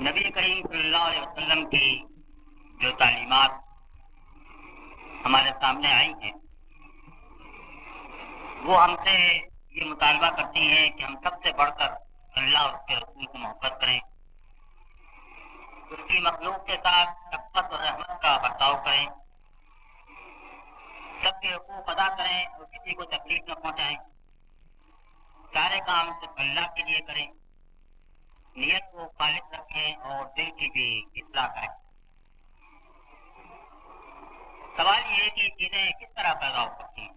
نبی کریم صلی اللہ علیہ وسلم کی جو تعلیمات ہمارے سامنے آئی ہیں وہ ہم سے یہ مطالبہ کرتی ہیں کہ ہم سب سے بڑھ کر اللہ اور اس کے رسول کو محبت کریں، اس کی مخلوق کے ساتھ شفقت اور رحمت کا برتاؤ کریں، سب کے حقوق ادا کریں اور کسی کو تکلیف نہ پہنچائیں، سارے کام صرف اللہ کے لیے کریں، نیت کو خالص رکھیں اور دل کی بھی اصلاح کریں۔ سوال یہ ہے کہ یہ چیزیں کس طرح پیدا ہو سکتی ہیں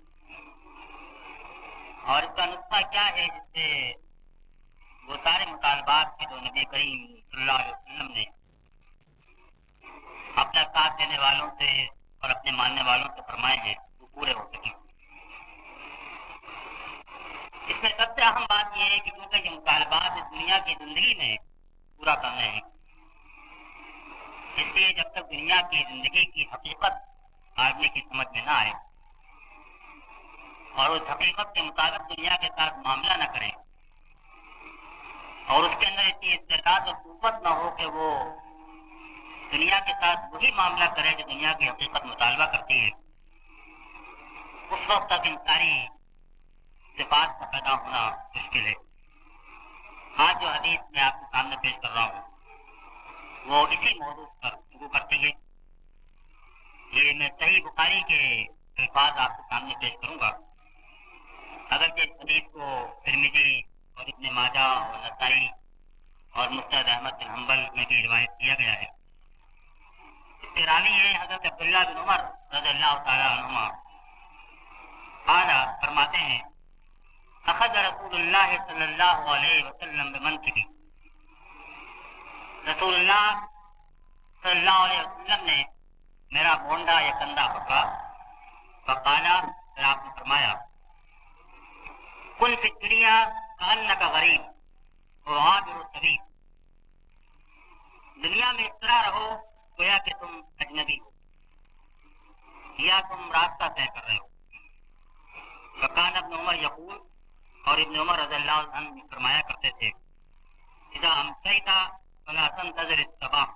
اور اس کا نسخہ کیا ہے جس سے وہ سارے مطالبات کے جو نبی کریم صلی اللہ علیہ وسلم نے اپنا ساتھ دینے والوں سے اور اپنے ماننے والوں سے فرمائے ہیں وہ پورے ہو سکیں۔ اس میں سب سے اہم بات یہ ہے کہ کیونکہ یہ مطالبات اس دنیا کی زندگی میں پورا کرنے ہیں، اس لیے جب تک دنیا کی زندگی کی حقیقت آدمی کی سمجھ میں نہ آئے اور اس حقیقت کے مطابق دنیا کے ساتھ معاملہ نہ کریں اور اس کے اندر اتنی استعداد اور قوت نہ ہو کہ وہ دنیا کے ساتھ وہی معاملہ کرے جو دنیا کی حقیقت مطالبہ کرتی ہے، اس وقت تک ان ساری صفات کا پیدا ہونا مشکل ہے۔ آج جو حدیث میں آپ کے سامنے پیش کر رہا ہوں وہ اسی موضوع پر گفتگو کرتی ہے۔ یہ میں صحیح بخاری کے الفاظ آپ کے سامنے پیش کروں گا، اگرچہ اس حدیث کو ترمذی اور ابن ماجہ اور نسائی اور مسند احمد بن حنبل میں بھی روایت کیا گیا ہے۔ اس کے راوی ہیں حضرت عبداللہ بن عمر رضی اللہ تعالی عنہما، قال فرماتے ہیں اخذ رسول اللہ صلی اللہ علیہ وسلم بمنکبی، رسول اللہ صلی اللہ علیہ وسلم نے میرا بونڈا یا کندھا پکڑا، فقالا، پھر آپ نے فرمایا کن فی الدنیا کأنک غریب وعابر السبیل، دنیا میں اس طرح رہو گویا کہ تم اجنبی ہو یا تم راستہ طے کر رہے ہو۔ فکان ابن عمر یقول، اور ابن عمر رضی اللہ عنہ فرمایا کرتے تھے اذا امسیت فلا تنتظر الصباح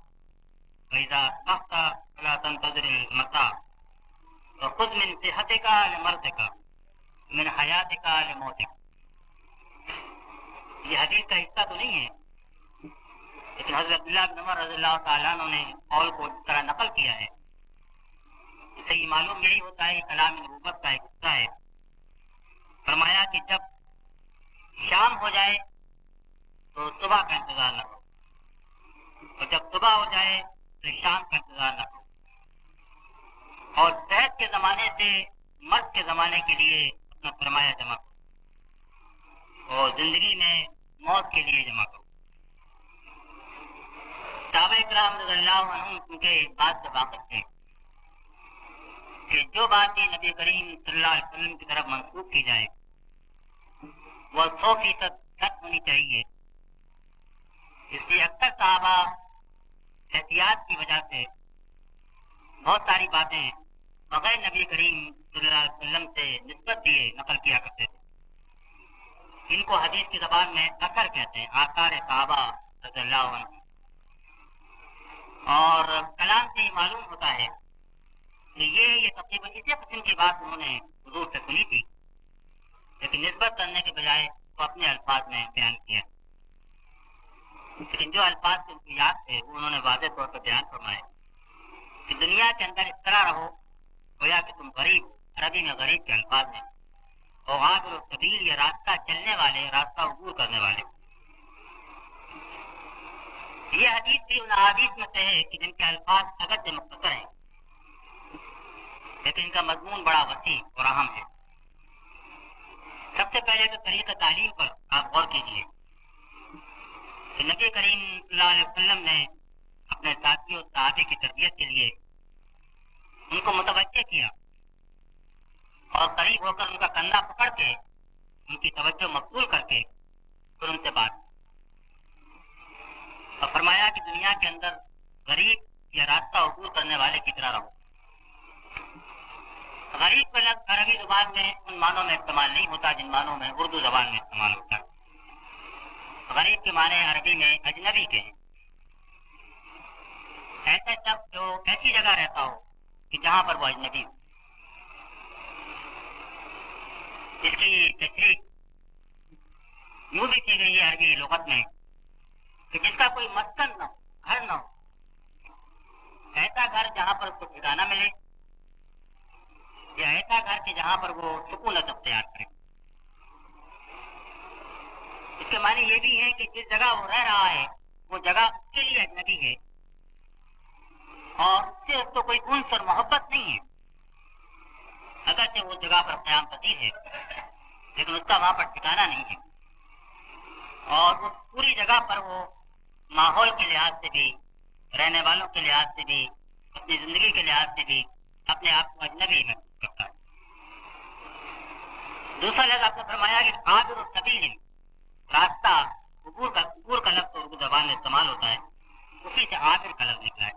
واذا اصبحت فلا تنتظر المساء وخذ من صحتك لمرضك من حیاتك لموتك۔ یہ حدیث کا حصہ تو نہیں ہے، لیکن حضرت عبداللہ بن عمر رضی اللہ تعالیٰ عنہ نے قول کو اس طرح نقل کیا ہے، اس سے یہ معلوم یہی ہوتا ہے کلام نبوت کا ایک حصہ ہے۔ فرمایا کہ جب شام ہو جائے تو صبح کا انتظار نہ کرو، اور جب صبح ہو جائے تو شام کا انتظار نہ کرو، اور صحت کے زمانے سے مرض کے زمانے کے لیے اپنا سرمایہ جمع کرو اور زندگی میں موت کے لیے جمع کرو۔ صحابہ کرام رضی اللہ عنہم کیونکہ اس بات سے واقف تھے کہ جو بات بھی نبی کریم صلی اللہ علیہ وسلم کی طرف منسوخ کی جائے وہ 100% سچ ہونی چاہیے، اس لیے اکثر صحابہ احتیاط کی وجہ سے بہت ساری باتیں بغیر نبی کریم صلی اللہ علیہ وسلم سے نسبت دیے نقل کیا کرتے تھے۔ ان کو حدیث کی زبان میں اثر کہتے ہیں، آثار صحابہ رضی اللہ عنہ، اور کلام سے یہ معلوم ہوتا ہے کہ یہ تقریباً اسی قسم کی بات انہوں نے حضور سے سنی تھی، لیکن نسبت کرنے کے بجائے وہ اپنے الفاظ میں بیان کیا، لیکن جو الفاظ سے ان کو یاد تھے وہ انہوں نے واضح طور پر بیان فرمائے کہ دنیا کے اندر اس طرح رہو گویا کہ تم غریب، عربی میں غریب کے الفاظ میں، اور عابر السبیل یا راستہ چلنے والے، راستہ عبور کرنے والے۔ یہ حدیث بھی ان احادیث میں سے ہے کہ جن کے الفاظ اگرچہ مختصر ہیں لیکن ان کا مضمون بڑا وسیع اور اہم ہے۔ سب سے پہلے تو طریقہ تعلیم پر آپ غور کیجیے کہ نبی کریم صلی اللہ علیہ وسلم نے اپنے ساتھی اور صحابی کی تربیت کے لیے ان کو متوجہ کیا اور قریب ہو کر ان کا کندھا پکڑ کے ان کی توجہ مقبول کر کے پھر ان سے بات، اور فرمایا کہ دنیا کے اندر غریب یا راستہ عبور کرنے والے کی طرح رہو۔ غریب کا لفظ عربی زبان میں ان معنوں میں استعمال نہیں ہوتا جن معنوں میں اردو زبان میں استعمال ہوتا ہے۔ غریب کے معنی عربی میں اجنبی کے ہیں، ایسا شخص جو ایسی جگہ رہتا ہو کہ جہاں پر وہ اجنبی ہو. اس کی تشریح یوں بھی کی گئی ہے عربی لغت میں کہ جس کا کوئی مسکن نہ ہو، گھر نہ ہو، ایسا گھر جہاں پر اس کو ٹھکانہ ملے، یا ایسا گھر کہ جہاں پر وہ سکون اختیار کرے. اس کے معنی یہ بھی ہے کہ جس جگہ وہ رہ رہا ہے وہ جگہ اس کے لیے اجنبی ہے اور اس سے اس کو کوئی انس اور محبت نہیں ہے، اگرچہ وہ جگہ پر قیام پذیر ہے لیکن اس کا وہاں پر ٹھکانہ نہیں ہے. اور اس پوری جگہ پر وہ ماحول کے لحاظ سے بھی، رہنے والوں کے لحاظ سے بھی، اپنی زندگی کے لحاظ سے بھی اپنے آپ کو اجنبی محسوس کرتا ہے. دوسرا لفظ آپ نے فرمایا کہ عابر السبیل، راستہ، عبور کا لفظ اردو زبان میں استعمال ہوتا ہے، اسی سے عابر کا لفظ نکلا ہے.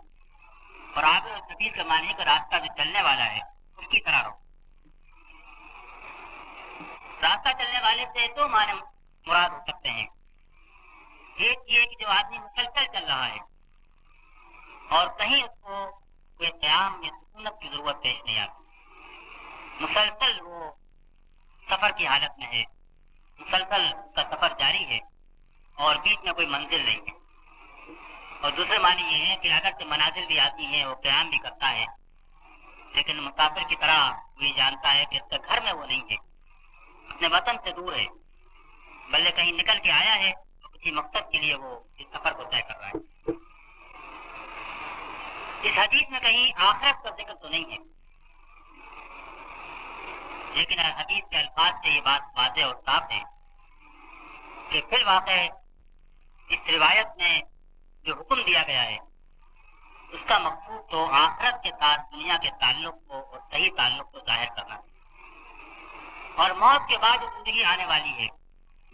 اور عابر السبیل کا معنی ہے کہ راستہ جو چلنے والا ہے اس کی طرح رہو. راستہ چلنے والے سے دو معنی مراد ہو سکتے ہیں. ایک یہ کہ جو آدمی مسلسل چل رہا ہے اور کہیں اس کو کوئی قیام یا سکونت کی ضرورت پیش نہیں آتی، مسلسل وہ سفر کی حالت میں ہے، مسلسل اس کا سفر جاری ہے اور بیچ میں کوئی منزل نہیں ہے. اور دوسرے معنی یہ ہے کہ اگرچہ منازل بھی آتی ہیں، وہ قیام بھی کرتا ہے، لیکن مسافر کی طرح وہ یہ جانتا ہے کہ اس کے گھر میں وہ نہیں ہے، اپنے وطن سے دور ہے، بلکہ کہیں نکل کے آیا ہے اور کسی مقصد کے لیے وہ اس سفر کو طے کر رہا ہے. اس حدیث میں کہیں آخرت کا ذکر تو نہیں ہے، لیکن حدیث کے الفاظ سے یہ بات واضح اور صاف ہے کہ فی الواقع اس روایت میں جو حکم دیا گیا ہے اس کا مقصود تو آخرت کے ساتھ دنیا کے تعلق کو اور صحیح تعلق کو ظاہر کرنا ہے. اور موت کے بعد جو زندگی آنے والی ہے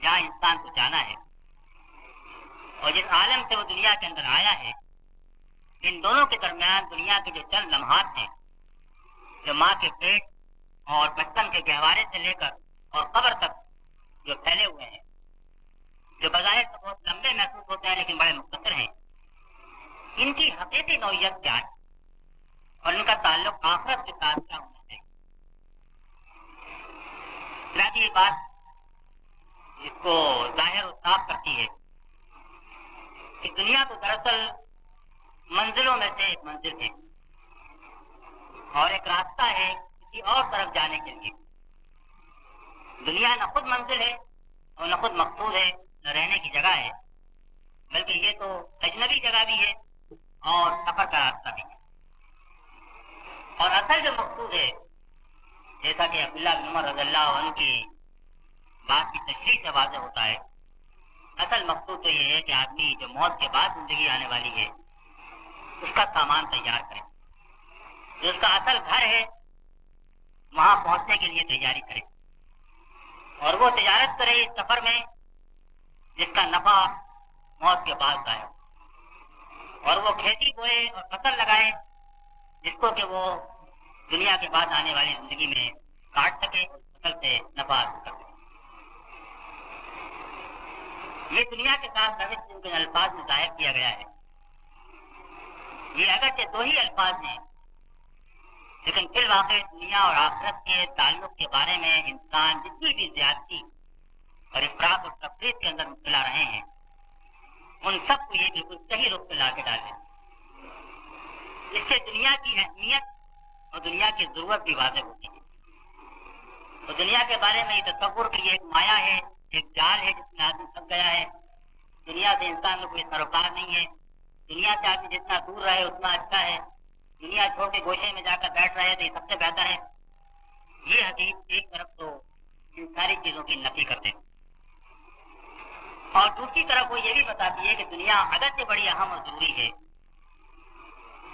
جہاں انسان کو جانا ہے اور جس عالم سے وہ دنیا کے اندر آیا ہے، ان دونوں کے درمیان دنیا کے جو چند لمحات ہیں جو ماں کے پیٹ اور بچپن کے گہوارے سے لے کر اور قبر تک جو پھیلے ہوئے ہیں، جو بظاہر تو بہت لمبے محسوس ہوتے ہیں لیکن بڑے مختصر ہیں، ان کی حقیقی نوعیت کیا ہے اور ان کا تعلق آخرت کے ساتھ کیا ہونا چاہیے. یہ بات اس کو ظاہر و صاف کرتی ہے کہ دنیا تو دراصل منزلوں میں سے ایک منزل ہے اور ایک راستہ ہے کسی اور طرف جانے کے لیے. دنیا نہ خود منزل ہے اور نہ خود مقصود ہے، نہ رہنے کی جگہ ہے، بلکہ یہ تو اجنبی جگہ بھی ہے اور سفر کا راستہ بھی ہے. اور اصل جو مقصود ہے، جیسا کہ عبداللہ بن عمر رضی اللہ عنہ کی بات کی تشریح سے واضح ہوتا ہے، اصل مقصود تو یہ ہے کہ آدمی جو موت کے بعد زندگی آنے والی ہے اس کا سامان تیار کرے، جو اس کا اصل گھر ہے وہاں پہنچنے کے لیے تیاری کرے، اور وہ تجارت کرے اس سفر میں جس کا نفع موت کے بعد ظاہر ہو، اور وہ کھیتی بوئے اور فصل لگائے جس کو کہ وہ دنیا کے بعد آنے والی زندگی میں کاٹ سکے، فصل سے نفع حاصل کر سکے. یہ دنیا کے ساتھ روش جن کے الفاظ میں ظاہر کیا گیا ہے، یہ اگرچہ دو ہی الفاظ ہیں لیکن فی الواقع دنیا اور آخرت کے تعلق کے بارے میں انسان جتنی بھی زیادتی اور افراط اور تفریط کے اندر مبتلا رہے ہیں ان سب کو یہ بالکل صحیح رخ پہ لا کے ڈالے. اس سے دنیا کی اہمیت اور دنیا کی ضرورت بھی واضح ہوتی ہے. اور دنیا کے بارے میں یہ تصور کہ یہ ایک مایا ہے، ایک جال ہے جس میں آدمی پھنس گیا ہے، دنیا سے انسان کو کوئی سروکار نہیں ہے، دنیا سے آدمی جتنا دور رہے اتنا اچھا ہے، دنیا چھوڑ کے گوشے میں جا کر بیٹھ رہے تو یہ سب سے بہتر ہے. یہ حدیث ایک طرف تو ان ساری چیزوں کی نفی کرتے ہیں اور دوسری طرف وہ یہ بھی بتاتی ہے کہ دنیا اگرچہ بڑی اہم اور ضروری ہے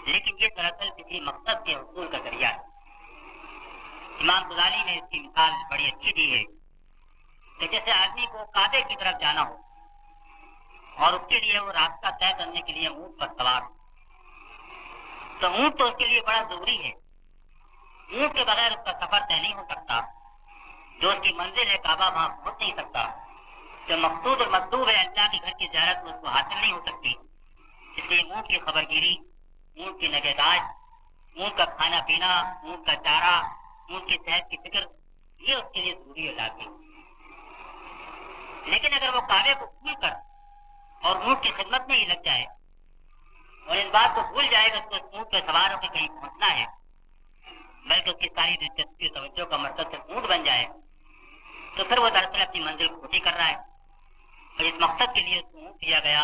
لیکن یہ دراصل کسی مقصد کے حصول کا ذریعہ ہے. امام غزالی نے اس کی مثال بڑی اچھی دی ہے کہ جیسے آدمی کو کعبے کی طرف جانا ہو اور اس کے لیے وہ راستہ طے کرنے کے لیے اونٹ پر سوار ہو، تو اونٹ تو اس کے لیے بڑا ضروری ہے، اونٹ کے بغیر اس کا سفر طے نہیں ہو سکتا، جو اس کی منزل ہے کعبہ وہاں پہنچ نہیں سکتا، جو مقصود اور مطلوب ہے اللہ کے گھر کی زیارت میں اس کو حاصل نہیں ہو سکتی. اس لیے اونٹ کی خبر گیری اونٹ کی نگہداشت، اونٹ کا کھانا پینا، اونٹ کا چارہ، اونٹ کی صحت کی فکر، یہ اس کے لیے ضروری ہے لازمی۔ لیکن اگر وہ کعبے کو بھول کر اور اونٹ کی خدمت میں ہی لگ جائے اور اس بات کو بھول جائے گا کہ اس اونٹ پہ سوار ہو کے کہیں پہنچنا ہے، بلکہ اس کی ساری دلچسپی توجہ کا مرکز صرف اونٹ بن جائے، تو پھر وہ دراصل اپنی منزل کھوٹی کر رہا ہے، اور اس مقصد کے لیے اس کو اونٹ دیا گیا